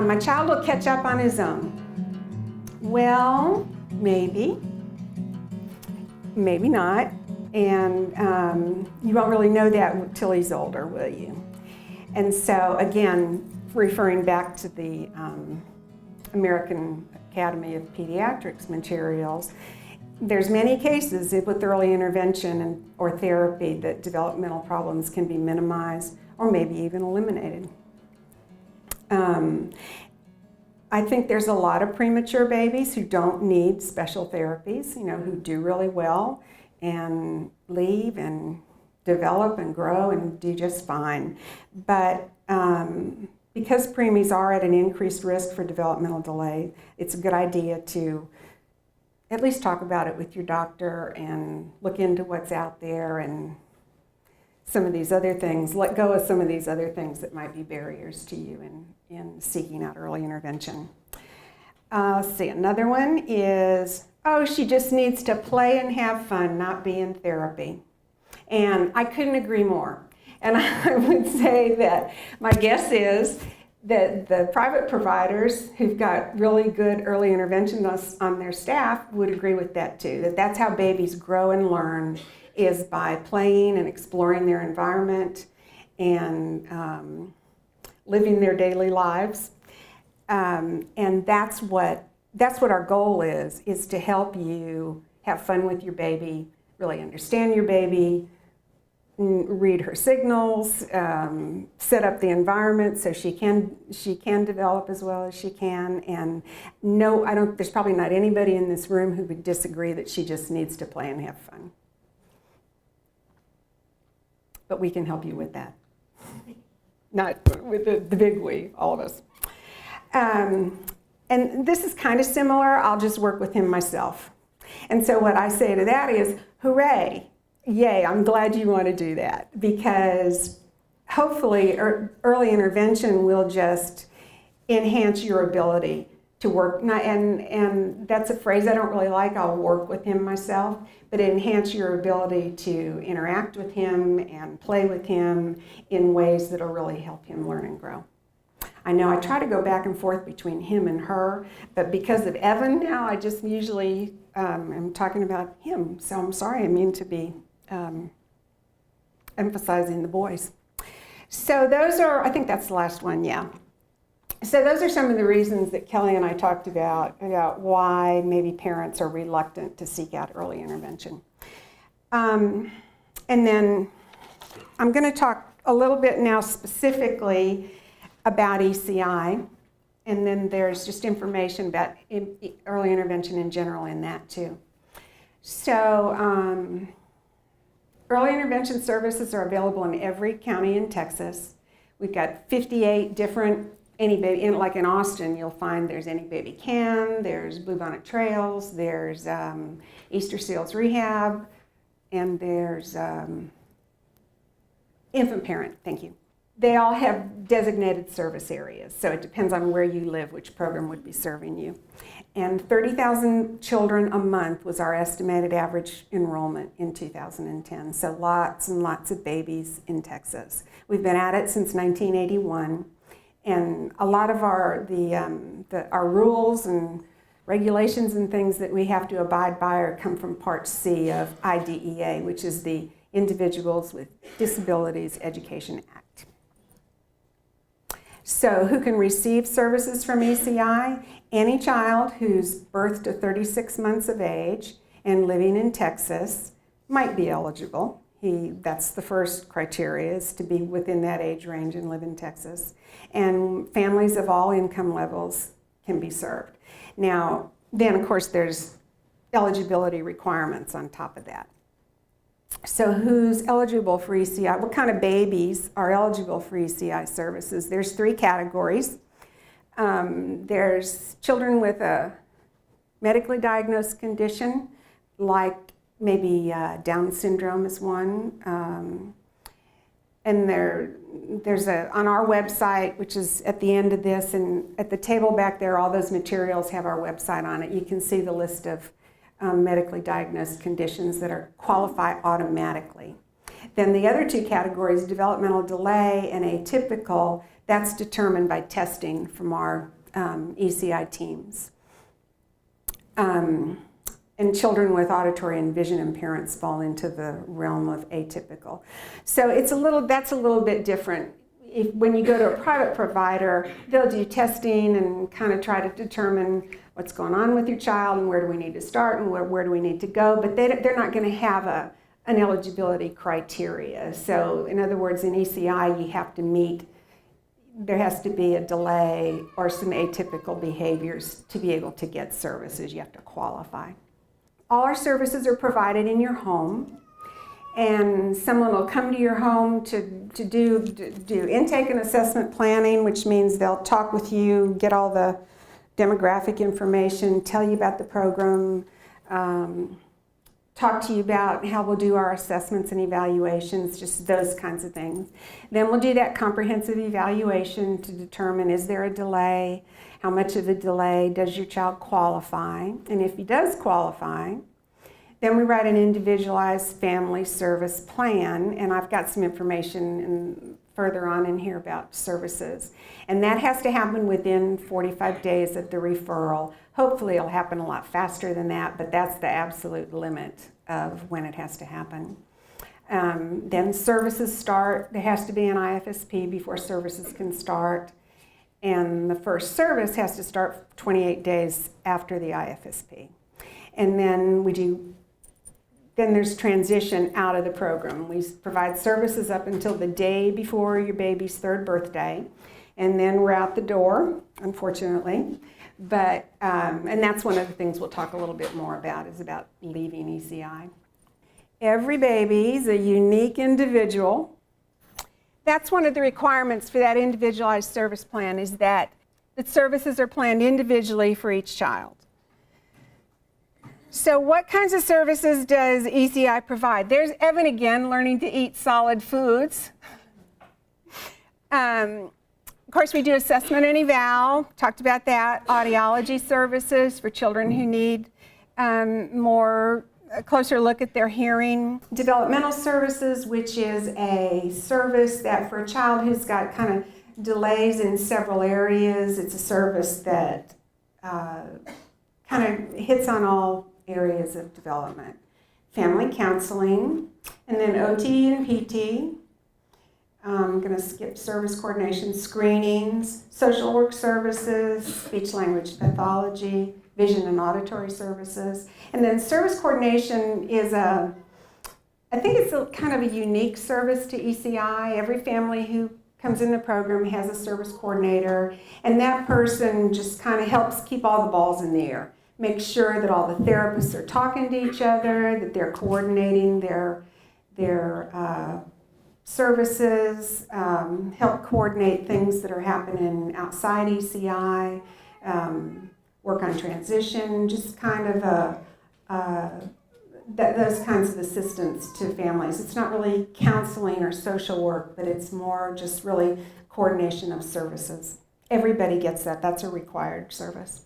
My child will catch up on his own. Well, maybe, maybe not, and you won't really know that until he's older, will you? And so again, referring back to the American Academy of Pediatrics materials, there's many cases with early intervention or therapy that developmental problems can be minimized or maybe even eliminated. I think there's a lot of premature babies who don't need special therapies, who do really well and leave and develop and grow and do just fine. But because preemies are at an increased risk for developmental delay, it's a good idea to at least talk about it with your doctor and look into what's out there and some of these other things, let go of some of these other things that might be barriers to you in seeking out early intervention. Let's see, another one is, she just needs to play and have fun, not be in therapy. And I couldn't agree more. And I would say that my guess is that the private providers who've got really good early intervention on their staff would agree with that too, that that's how babies grow and learn, is by playing and exploring their environment and living their daily lives. And that's what our goal is to help you have fun with your baby, really understand your baby, read her signals, set up the environment so she can develop as well as she can. And no, there's probably not anybody in this room who would disagree that she just needs to play and have fun. But we can help you with that. Not with the big we, all of us. And this is kind of similar. I'll just work with him myself. And so what I say to that is, hooray, yay, I'm glad you want to do that, because hopefully early intervention will just enhance your ability to work. And that's a phrase I don't really like, I'll work with him myself, but enhance your ability to interact with him and play with him in ways that'll really help him learn and grow. I know I try to go back and forth between him and her, but because of Evan now, I just usually am talking about him. So I'm sorry, I mean to be emphasizing the boys. So those are, I think that's the last one, yeah. So those are some of the reasons that Kelly and I talked about why maybe parents are reluctant to seek out early intervention. And then I'm going to talk a little bit now specifically about ECI, and then there's just information about early intervention in general in that too. So early intervention services are available in every county in Texas. We've got 58 different Any Baby, like in Austin, you'll find there's Any Baby Can, there's Bluebonnet Trails, there's Easter Seals Rehab, and there's Infant Parent, thank you. They all have designated service areas, so it depends on where you live, which program would be serving you. And 30,000 children a month was our estimated average enrollment in 2010, so lots and lots of babies in Texas. We've been at it since 1981. And a lot of our rules and regulations and things that we have to abide by come from Part C of IDEA, which is the Individuals with Disabilities Education Act. So who can receive services from ECI? Any child who's birth to 36 months of age and living in Texas might be eligible. That's the first criteria, is to be within that age range and live in Texas. And families of all income levels can be served. Now, then of course there's eligibility requirements on top of that. So who's eligible for ECI? What kind of babies are eligible for ECI services? There's 3 categories. There's children with a medically diagnosed condition, like maybe Down syndrome is one. And there's on our website, which is at the end of this, and at the table back there, all those materials have our website on it. You can see the list of medically diagnosed conditions that qualify automatically. Then the other two categories, developmental delay and atypical, that's determined by testing from our ECI teams. And children with auditory and vision impairments fall into the realm of atypical. So that's a little bit different. When you go to a private provider, they'll do testing and kind of try to determine what's going on with your child and where do we need to start and where do we need to go, but they're not going to have an eligibility criteria. So in other words, in ECI, you have to meet, there has to be a delay or some atypical behaviors to be able to get services. You have to qualify. All our services are provided in your home, and someone will come to your home to do intake and assessment planning, which means they'll talk with you, get all the demographic information, tell you about the program, talk to you about how we'll do our assessments and evaluations, just those kinds of things. Then we'll do that comprehensive evaluation to determine, is there a delay? How much of a delay does your child qualify? And if he does qualify, then we write an individualized family service plan, and I've got some information further on in here about services. And that has to happen within 45 days of the referral. Hopefully it'll happen a lot faster than that, but that's the absolute limit of when it has to happen. Then services start. There has to be an IFSP before services can start. And the first service has to start 28 days after the IFSP. And then then there's transition out of the program. We provide services up until the day before your baby's third birthday, and then we're out the door, unfortunately. But, and that's one of the things we'll talk a little bit more about, is about leaving ECI. Every baby's a unique individual. That's one of the requirements for that individualized service plan, is that the services are planned individually for each child. So what kinds of services does ECI provide? There's Evan again, learning to eat solid foods. Of course, we do assessment and eval, talked about that. Audiology services for children who need a closer look at their hearing. Developmental services, which is a service that for a child who's got kind of delays in several areas, it's a service that kind of hits on all areas of development. Family counseling, and then OT and PT. I'm going to skip service coordination, screenings, social work services, speech language pathology, vision and auditory services. And then service coordination is I think it's a kind of a unique service to ECI. Every family who comes in the program has a service coordinator, and that person just kind of helps keep all the balls in the air. Make sure that all the therapists are talking to each other, that they're coordinating their services, help coordinate things that are happening outside ECI, work on transition, just kind of those kinds of assistance to families. It's not really counseling or social work, but it's more just really coordination of services. Everybody gets that. That's a required service.